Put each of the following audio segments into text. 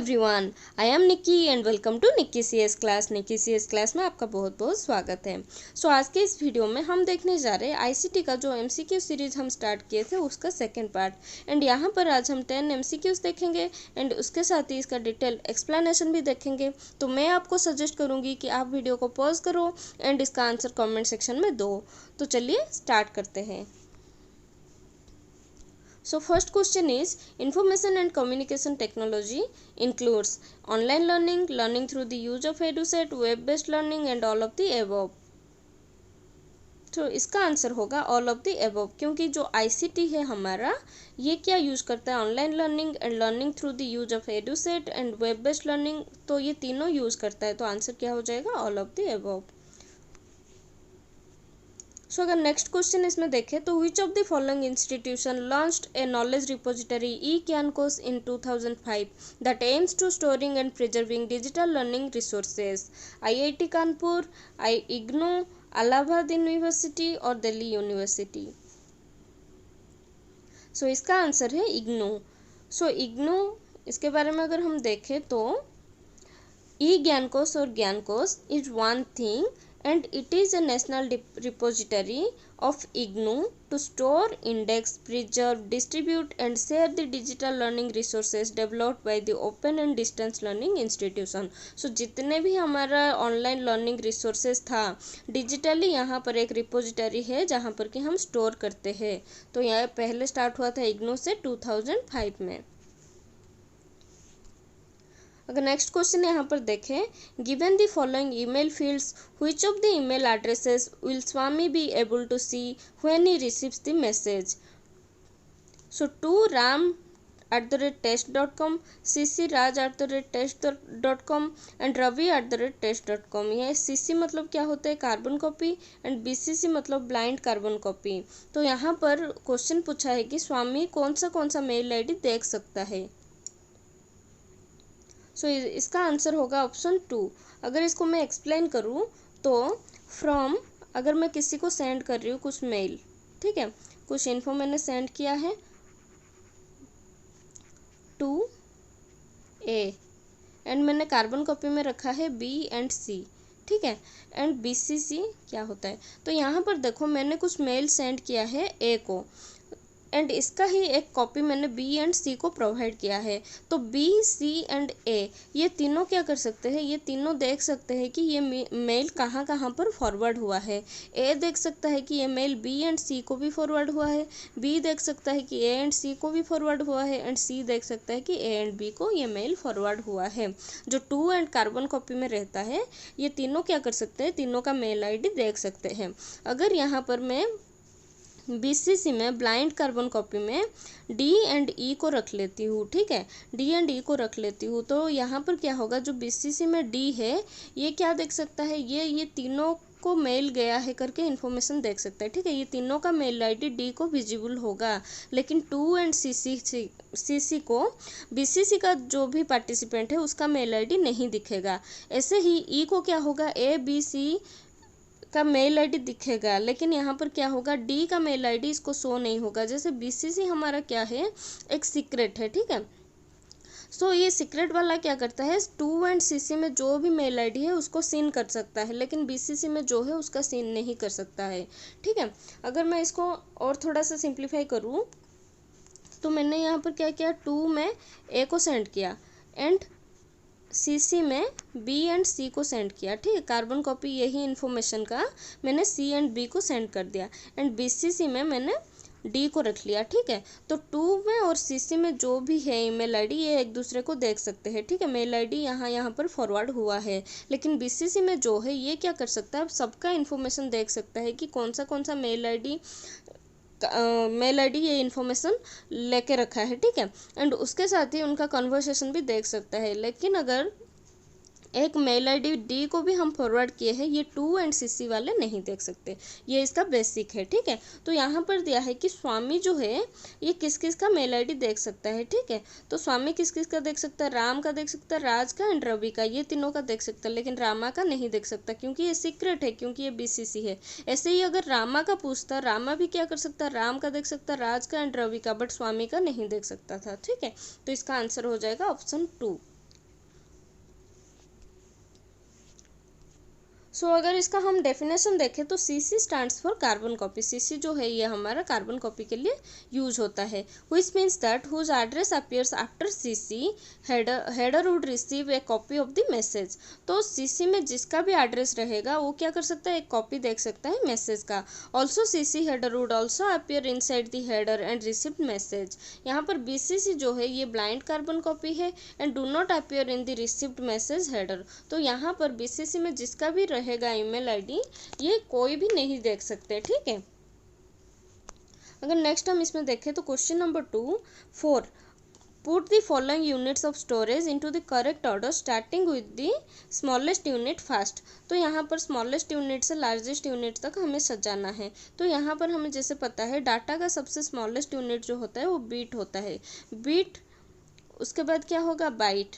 Everyone, I am Nikki and welcome to Nikki CS class. Nikki CS class में आपका बहुत बहुत स्वागत है। आज के इस वीडियो में हम देखने जा रहे हैं आईसीटी का जो एमसीक्यू सीरीज हम स्टार्ट किए थे उसका सेकंड पार्ट। एंड यहाँ पर आज हम 10 एमसीक्यूज देखेंगे एंड उसके साथ ही इसका डिटेल एक्सप्लेनेशन भी देखेंगे। तो मैं आपको सजेस्ट करूँगी कि आप वीडियो को पॉज करो एंड इसका आंसर कॉमेंट सेक्शन में दो। तो चलिए स्टार्ट करते हैं। So first question is, information and communication technology includes online learning, learning through the use of EduSet, web-based learning and all of the above. तो इसका आंसर होगा ऑल ऑफ द अबव, क्योंकि जो आईसीटी है हमारा ये क्या यूज़ करता है, online learning and learning through the use of EDUSAT and web based learning, तो ये तीनों यूज़ करता है। तो आंसर क्या हो जाएगा, all of the above. So अगर नेक्स्ट क्वेश्चन इसमें देखें तो which of the following institution launched a knowledge repository eGyankosh in 2005 that aims to storing and preserving digital learning resources? IIT Kanpur, IGNOU, Allahabad university और दिल्ली यूनिवर्सिटी। सो इसका आंसर है इग्नू। इग्नू, इसके बारे में अगर हम देखें तो ई-ज्ञानकोश और Gyankosh is one thing and it is a national repository of IGNOU to store, index, preserve, distribute and share the digital learning resources developed by the open and distance learning institution. So जितने भी हमारा online learning resources था digitally यहाँ पर एक repository है जहाँ पर कि हम स्टोर करते हैं। तो यह पहले स्टार्ट हुआ था इग्नू से 2005 में। अगर नेक्स्ट क्वेश्चन यहाँ पर देखें, given the following email fields which of the email addresses will Swami be able to see when he receives the message? So to ram@test.com, cc.raj@test.com and ravi@test.com। यह cc मतलब क्या होता है, कार्बन कॉपी, एंड bcc मतलब blind carbon copy. तो यहाँ पर question पूछा है कि स्वामी कौन सा मेल आईडी देख सकता है। इसका आंसर होगा ऑप्शन 2। अगर इसको मैं एक्सप्लेन करूँ तो फ्रॉम, अगर मैं किसी को सेंड कर रही हूँ कुछ मेल, ठीक है, कुछ इन्फो मैंने सेंड किया है टू ए एंड मैंने कार्बन कॉपी में रखा है बी एंड सी, ठीक है, एंड बीसीसी क्या होता है। तो यहाँ पर देखो मैंने कुछ मेल सेंड किया है ए को एंड इसका ही एक कॉपी मैंने बी एंड सी को प्रोवाइड किया है। तो बी, सी एंड ए ये तीनों क्या कर सकते हैं, ये तीनों देख सकते हैं कि ये मेल कहाँ कहाँ पर फॉरवर्ड हुआ है। ए देख सकता है कि ये मेल बी एंड सी को भी फॉरवर्ड हुआ है, बी देख सकता है कि ए एंड सी को भी फॉरवर्ड हुआ है एंड सी देख सकता है कि ए एंड बी को ये मेल फॉरवर्ड हुआ है। जो टू एंड कार्बन कॉपी में रहता है ये तीनों क्या कर सकते हैं, तीनों का मेल आई डी देख सकते हैं। अगर यहाँ पर मैं बीसीसी में ब्लाइंड कार्बन कॉपी में डी एंड ई को रख लेती हूँ, ठीक है, डी एंड ई को रख लेती हूँ, तो यहाँ पर क्या होगा, जो बीसीसी में डी है ये क्या देख सकता है, ये तीनों को मेल गया है करके इन्फॉर्मेशन देख सकता है, ठीक है, ये तीनों का मेल आईडी डी को विजिबल होगा, लेकिन टू एंड सीसी को बीसीसी का जो भी पार्टिसिपेंट है उसका मेल आईडी नहीं दिखेगा। ऐसे ही ई को क्या होगा, ए बी सी का मेल आईडी दिखेगा, लेकिन यहाँ पर क्या होगा, डी का मेल आईडी इसको शो नहीं होगा। जैसे बीसीसी हमारा क्या है, एक सीक्रेट है, ठीक है, ये सीक्रेट वाला क्या करता है, टू एंड सीसी में जो भी मेल आईडी है उसको सीन कर सकता है, लेकिन बीसीसी में जो है उसका सीन नहीं कर सकता है, ठीक है। अगर मैं इसको और थोड़ा सा सिंप्लीफाई करूँ तो मैंने यहाँ पर क्या किया, टू में ए को सेंड किया एंड सीसी में बी एंड सी को सेंड किया, ठीक है, कार्बन कॉपी यही इन्फॉर्मेशन का मैंने सी एंड बी को सेंड कर दिया एंड बीसीसी में मैंने डी को रख लिया, ठीक है। तो टू में और सीसी में जो भी है ईमेल आईडी ये एक दूसरे को देख सकते हैं, ठीक है, मेल आईडी यहाँ पर फॉरवर्ड हुआ है, लेकिन बीसीसी में जो है ये क्या कर सकता है, सबका इन्फॉर्मेशन देख सकता है कि कौन सा मेल आईडी ये इन्फॉर्मेशन लेके रखा है, ठीक है, एंड उसके साथ ही उनका कन्वर्सेशन भी देख सकता है। लेकिन अगर एक मेल आईडी डी को भी हम फॉरवर्ड किए हैं ये टू एंड सीसी वाले नहीं देख सकते, ये इसका बेसिक है, ठीक है। तो यहाँ पर दिया है कि स्वामी जो है ये किस किस का मेल आईडी देख सकता है, ठीक है। तो स्वामी किस किस का देख सकता है, राम का देख सकता है, राज का एंड रवि का, ये तीनों का देख सकता है, लेकिन रामा का नहीं देख सकता क्योंकि ये सीक्रेट है, क्योंकि ये बीसीसी है। ऐसे ही अगर रामा का पूछता, रामा भी क्या कर सकता है, राम का देख सकता है, राज का एंड रवि का, बट स्वामी का नहीं देख सकता था, ठीक है। तो इसका आंसर हो जाएगा ऑप्शन 2। सो अगर इसका हम डेफिनेशन देखें तो CC stands for carbon copy. CC जो है ये हमारा कार्बन कॉपी के लिए यूज होता है। Which means that whose address appears after CC header would receive a copy of the message. तो CC में जिसका भी एड्रेस रहेगा वो क्या कर सकता है, एक कॉपी देख सकता है मैसेज का। Also CC header would also appear inside the header and received message. यहाँ पर BCC जो है ये ब्लाइंड कार्बन कॉपी है and do not appear in the received message header. तो यहाँ पर BCC में जिसका भी रहेगा ईमेल आईडी ये कोई भी नहीं देख सकते, ठीक है। अगर नेक्स्ट हम इसमें देखें तो question number 4 put the following units of storage into the correct order starting with the smallest unit first. तो यहाँ पर स्मॉलेस्ट यूनिट से लार्जेस्ट यूनिट तक हमें सजाना है। तो यहाँ पर हमें जैसे पता है डाटा का सबसे स्मॉलेस्ट यूनिट जो होता है वो बीट होता है। बीट, उसके बाद क्या होगा, बाइट।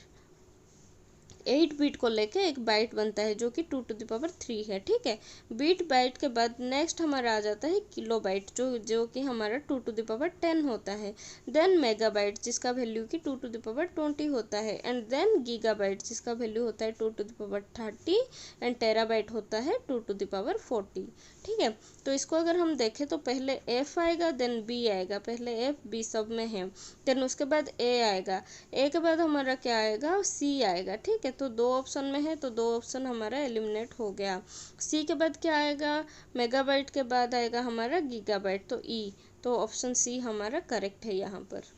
8 बीट को लेके एक बाइट बनता है जो कि 2⁻³ है, ठीक है। बीट बाइट के बाद नेक्स्ट हमारा आ जाता है किलो बाइट जो कि हमारा 2⁻10 होता है। देन मेगा बाइट जिसका वैल्यू कि 2⁻20 होता है। एंड देन गीगा बाइट जिसका वैल्यू होता है 2⁻30 एंड टेराबाइट होता है 2⁻40, ठीक है। तो इसको अगर हम देखें तो पहले F आएगा देन B आएगा, पहले F B सब में है, देन उसके बाद A आएगा, A के बाद हमारा क्या आएगा, C आएगा, ठीक है। तो 2 ऑप्शन में है तो 2 ऑप्शन हमारा एलिमिनेट हो गया। C के बाद क्या आएगा, मेगाबाइट के बाद आएगा हमारा गीगाबाइट, तो E, तो ऑप्शन C हमारा करेक्ट है यहाँ पर।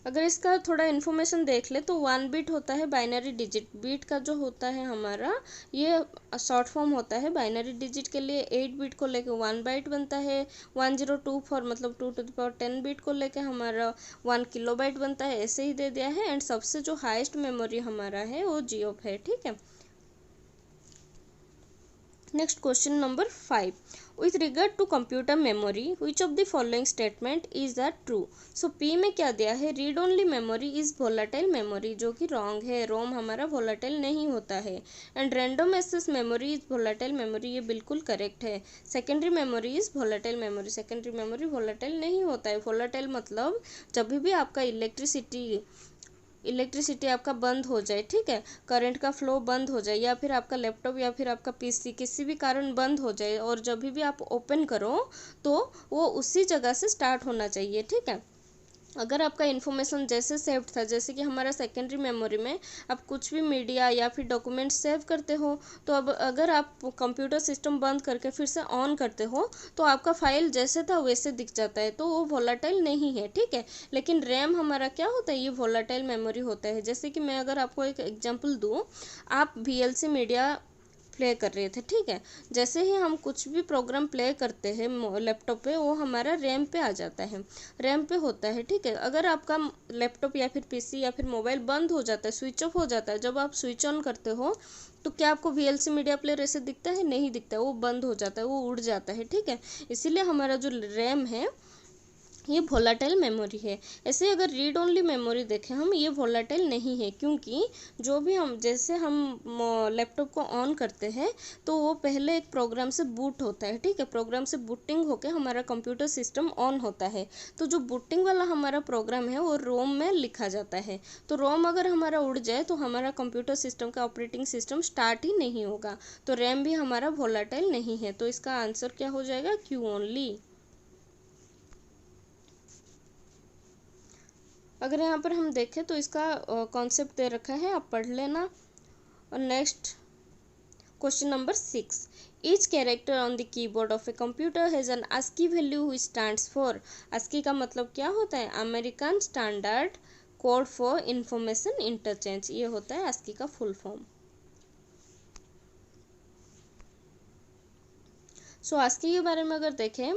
अगर इसका थोड़ा इन्फॉर्मेशन देख ले तो 1 बिट होता है बाइनरी डिजिट। बीट का जो होता है हमारा ये शॉर्ट फॉर्म होता है बाइनरी डिजिट के लिए। 8 बिट को लेके 1 बाइट बनता है। 1024 मतलब 2⁻10 बिट को लेके हमारा 1 किलोबाइट बनता है, ऐसे ही दे दिया है। एंड सबसे जो हाईएस्ट मेमोरी हमारा है वो GOP है, ठीक है। Next question number 5 with regard to computer memory which of the following statement is the true. So P में क्या दिया है, read only memory is volatile memory, जो कि रॉन्ग है। रोम हमारा वोलाटाइल नहीं होता है। And random access memory is volatile memory, ये बिल्कुल करेक्ट है। Secondary memory is volatile memory, secondary memory volatile नहीं होता है। वोलाटाइल मतलब जब भी आपका इलेक्ट्रिसिटी आपका बंद हो जाए, ठीक है, करंट का फ्लो बंद हो जाए, या फिर आपका लैपटॉप या फिर आपका PC किसी भी कारण बंद हो जाए और जब भी आप ओपन करो तो वो उसी जगह से स्टार्ट होना चाहिए, ठीक है। अगर आपका इन्फॉर्मेशन जैसे सेव्ड था, जैसे कि हमारा सेकेंडरी मेमोरी में आप कुछ भी मीडिया या फिर डॉक्यूमेंट सेव करते हो, तो अब अगर आप कंप्यूटर सिस्टम बंद करके फिर से ऑन करते हो तो आपका फाइल जैसे था वैसे दिख जाता है, तो वो वोलाटाइल नहीं है, ठीक है। लेकिन रैम हमारा क्या होता है, ये वोलाटाइल मेमोरी होता है। जैसे कि मैं अगर आपको एक एग्जांपल दूँ, आप VLC मीडिया प्ले कर रहे थे, ठीक है। जैसे ही हम कुछ भी प्रोग्राम प्ले करते हैं लैपटॉप पे, वो हमारा रैम पे आ जाता है, रैम पे होता है, ठीक है। अगर आपका लैपटॉप या फिर PC या फिर मोबाइल बंद हो जाता है, स्विच ऑफ हो जाता है, जब आप स्विच ऑन करते हो तो क्या आपको VLC मीडिया प्लेयर ऐसे दिखता है, नहीं दिखता है, वो बंद हो जाता है, वो उड़ जाता है, ठीक है। इसीलिए हमारा जो रैम है ये वोलाटाइल मेमोरी है। ऐसे अगर रीड ओनली मेमोरी देखें हम, ये वोलाटाइल नहीं है, क्योंकि जो भी हम जैसे हम लैपटॉप को ऑन करते हैं तो वो पहले एक प्रोग्राम से बूट होता है, ठीक है। प्रोग्राम से बूटिंग होकर हमारा कंप्यूटर सिस्टम ऑन होता है। तो जो बूटिंग वाला हमारा प्रोग्राम है वो रोम में लिखा जाता है। तो रोम अगर हमारा उड़ जाए तो हमारा कंप्यूटर सिस्टम का ऑपरेटिंग सिस्टम स्टार्ट ही नहीं होगा। तो रैम भी हमारा वोलाटाइल नहीं है। तो इसका आंसर क्या हो जाएगा, Q ओनली। अगर यहाँ पर हम देखें तो इसका कॉन्सेप्ट दे रखा है, आप पढ़ लेना। और next question number 6 each character on the keyboard of a computer has an ASCII value which stands for. ASCII का मतलब क्या होता है, American standard code for information interchange, ये होता है ASCII का फुल फॉर्म। सो ASCII के बारे में अगर देखें,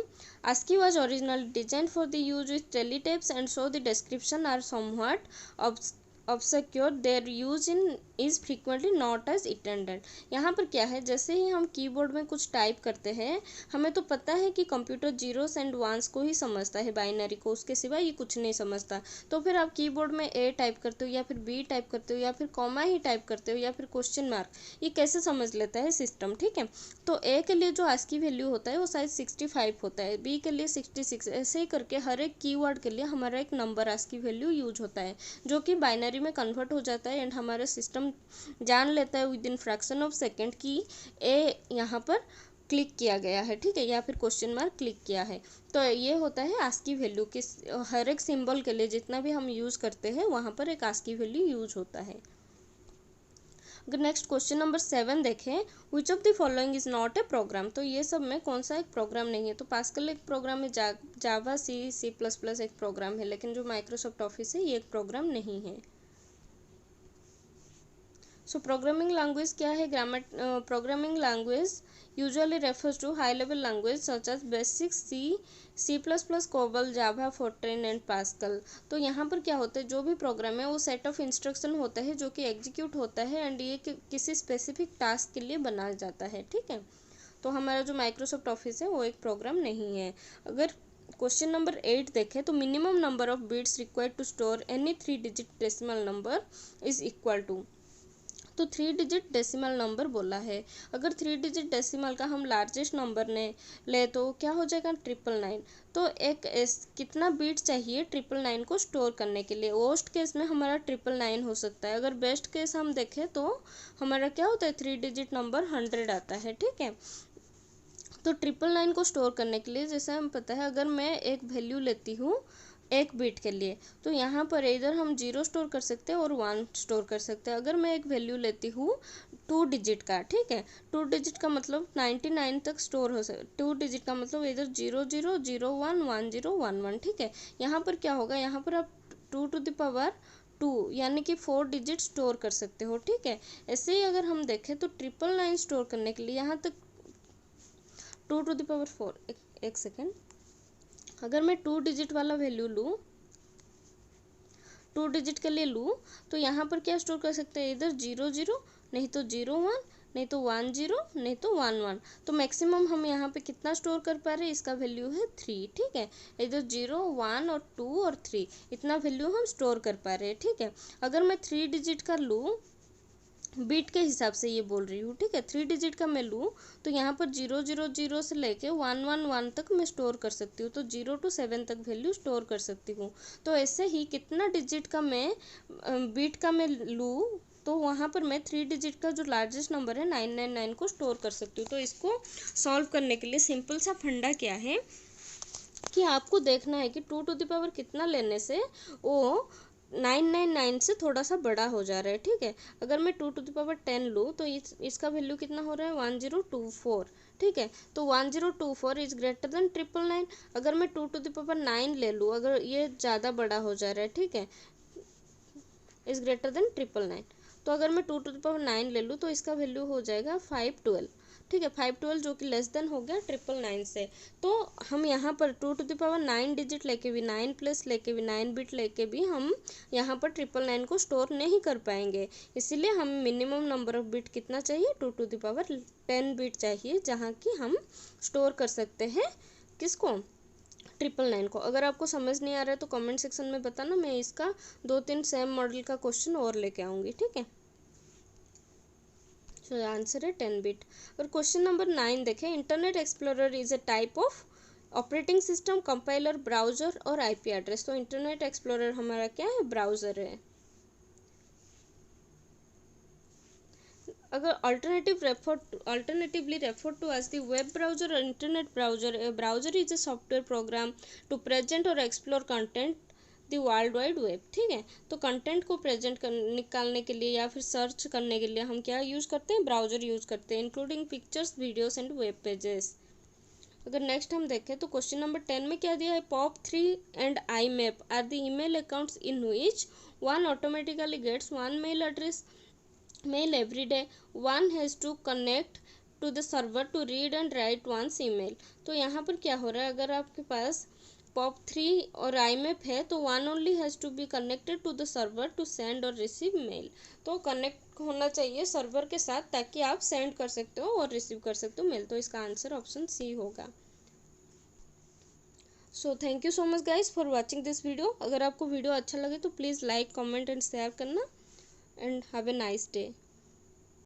ASCII was originally designed for the use with teletapes and so the description are somewhat obscure. Their use is frequently not as intended. यहाँ पर क्या है, जैसे ही हम कीबोर्ड में कुछ टाइप करते हैं, हमें तो पता है कि कंप्यूटर जीरोस एंड वंस को ही समझता है, बाइनरी को, उसके सिवा ये कुछ नहीं समझता। तो फिर आप कीबोर्ड में A टाइप करते हो या फिर B टाइप करते हो या फिर कॉमा ही टाइप करते हो या फिर क्वेश्चन मार्क, ये कैसे समझ लेता है सिस्टम, ठीक है। तो A के लिए जो ASCII वैल्यू होता है वो शायद 65 होता है, B के लिए 66, ऐसे ही करके हर एक कीवर्ड के लिए हमारा एक नंबर ASCII वैल्यू यूज होता है, जो कि बाइनरी बाइनरी में कन्वर्ट हो जाता है एंड हमारा सिस्टम जान लेता है with in fraction of second कि ए यहाँ पर क्लिक किया गया है, ठीक है, या फिर क्वेश्चन मार्क क्लिक किया है। तो ये होता है आस्की वैल्यू कि हर एक सिंबल के लिए जितना भी हम यूज़ करते हैं वहाँ पर एक आस्की वैल्यू यूज होता है। अगर नेक्स्ट क्वेश्चन नंबर 7 देखें, which of the following is not a program, तो ये सब में कौन सा एक प्रोग्राम नहीं है। तो पास्कल एक प्रोग्राम है, जावा सी प्लस प्लस एक प्रोग्राम है, लेकिन जो माइक्रोसॉफ्ट ऑफिस है ये एक प्रोग्राम नहीं है। सो प्रोग्रामिंग लैंग्वेज क्या है? Programming language usually refers to high level language such as basic C++, COBOL, Java, Fortran and Pascal। तो यहाँ पर क्या होता है, जो भी प्रोग्राम है वो सेट ऑफ इंस्ट्रक्शन होता है जो कि एग्जीक्यूट होता है एंड ये किसी स्पेसिफिक टास्क के लिए बनाया जाता है, ठीक है। तो हमारा जो माइक्रोसॉफ्ट ऑफिस है वो एक प्रोग्राम नहीं है। अगर क्वेश्चन नंबर 8 देखें तो minimum number of bits required to store any 3 digit decimal number is equal to, तो 3 डिजिट डेसिमल नंबर बोला है। अगर 3 डिजिट डेसिमल का हम लार्जेस्ट नंबर ले तो क्या हो जाएगा? 999। तो कितना बीट चाहिए 999 को स्टोर करने के लिए? वर्स्ट केस में हमारा 999 हो सकता है। अगर बेस्ट केस हम देखें तो हमारा क्या होता है, 3 डिजिट नंबर 100 आता है, ठीक है। तो 999 को स्टोर करने के लिए जैसे हमें पता है, अगर मैं एक वैल्यू लेती हूँ एक बिट के लिए, तो यहाँ पर इधर हम 0 स्टोर कर सकते हैं और 1 स्टोर कर सकते हैं। अगर मैं एक वैल्यू लेती हूँ 2 डिजिट का, ठीक है, 2 डिजिट का मतलब 99 तक स्टोर हो सकता, 2 डिजिट का मतलब इधर 00011011, ठीक है। यहाँ पर क्या होगा, यहाँ पर आप 2 टू द पावर 2 यानी कि 4 डिजिट स्टोर कर सकते हो, ठीक है। ऐसे ही अगर हम देखें तो 999 स्टोर करने के लिए यहाँ तक 2 टू द पावर 4, एक सेकेंड, अगर मैं 2 डिजिट वाला वैल्यू लूँ, 2 डिजिट के लिए लूँ, तो यहाँ पर क्या स्टोर कर सकते हैं, इधर 00, नहीं तो 01, नहीं तो 10, नहीं तो 11। तो मैक्सिमम हम यहाँ पे कितना स्टोर कर पा रहे हैं, इसका वैल्यू है 3, ठीक है। इधर 0, 1 और 2 और 3 इतना वैल्यू हम स्टोर कर पा रहे हैं, ठीक है। अगर मैं 3 डिजिट का लूँ, बीट के हिसाब से ये बोल रही हूँ, ठीक है, 3 डिजिट का मैं लूँ तो यहाँ पर 000 से लेके 111 तक मैं स्टोर कर सकती हूँ, तो 0 to 7 तक वैल्यू स्टोर कर सकती हूँ। तो ऐसे ही कितना डिजिट का मैं बीट का मैं लूँ तो वहाँ पर मैं 3 डिजिट का जो लार्जेस्ट नंबर है 999 को स्टोर कर सकती हूँ। तो इसको सॉल्व करने के लिए सिंपल सा फंडा क्या है कि आपको देखना है कि 2 टू द पावर कितना लेने से वो 999 से थोड़ा सा बड़ा हो जा रहा है, ठीक है। अगर मैं 2 टू द पावर 10 लूँ तो इसका वैल्यू कितना हो रहा है, 1024, ठीक है। तो 1024 इज ग्रेटर देन 999। अगर मैं 2 टू द पावर 9 ले लूँ, अगर ये ज़्यादा बड़ा हो जा रहा है, ठीक है, इज ग्रेटर देन 999, तो अगर मैं 2 टू द पावर 9 ले लूँ तो इसका वैल्यू हो जाएगा 512, ठीक है, 512 जो कि लेस देन हो गया 999 से। तो हम यहाँ पर 2 टू द पावर 9 डिजिट लेके भी, 9 प्लस लेके भी, 9 बिट लेके भी हम यहाँ पर 999 को स्टोर नहीं कर पाएंगे। इसीलिए हम मिनिमम नंबर ऑफ बिट कितना चाहिए, 2 टू द पावर 10 बिट चाहिए, जहाँ की हम स्टोर कर सकते हैं किसको, 999 को। अगर आपको समझ नहीं आ रहा है तो कमेंट सेक्शन में बताना, मैं इसका 2-3 सेम मॉडल का क्वेश्चन और लेके आऊँगी, ठीक है। सो आंसर है 10 बिट। और क्वेश्चन नंबर 9 देखें, internet explorer is a type of operating system, compiler, browser और आईपी एड्रेस। तो इंटरनेट एक्सप्लोरर हमारा क्या है, ब्राउजर है। अगर alternatively referred to as the web browser or internet browser, a browser is a software program to present or explore content the world wide web, ठीक है। तो कंटेंट को प्रेजेंट निकालने के लिए या फिर सर्च करने के लिए हम क्या यूज़ करते हैं, ब्राउज़र यूज़ करते हैं, including pictures, videos and web pages. अगर नेक्स्ट हम देखें तो क्वेश्चन नंबर 10 में क्या दिया है, POP3 and IMAP are the email accounts in which one automatically gets one mail every day, one has to connect to the server to read and write one's email. तो यहाँ पर क्या हो रहा है, अगर आपके पास POP3 और IMAP है तो one only has to be connected to the server to send और रिसीव मेल। तो कनेक्ट होना चाहिए सर्वर के साथ ताकि आप सेंड कर सकते हो और रिसीव कर सकते हो मेल। तो इसका आंसर ऑप्शन सी होगा। So thank you so much guys for watching this video. अगर आपको वीडियो अच्छा लगे तो please like, comment and share करना and have a nice day.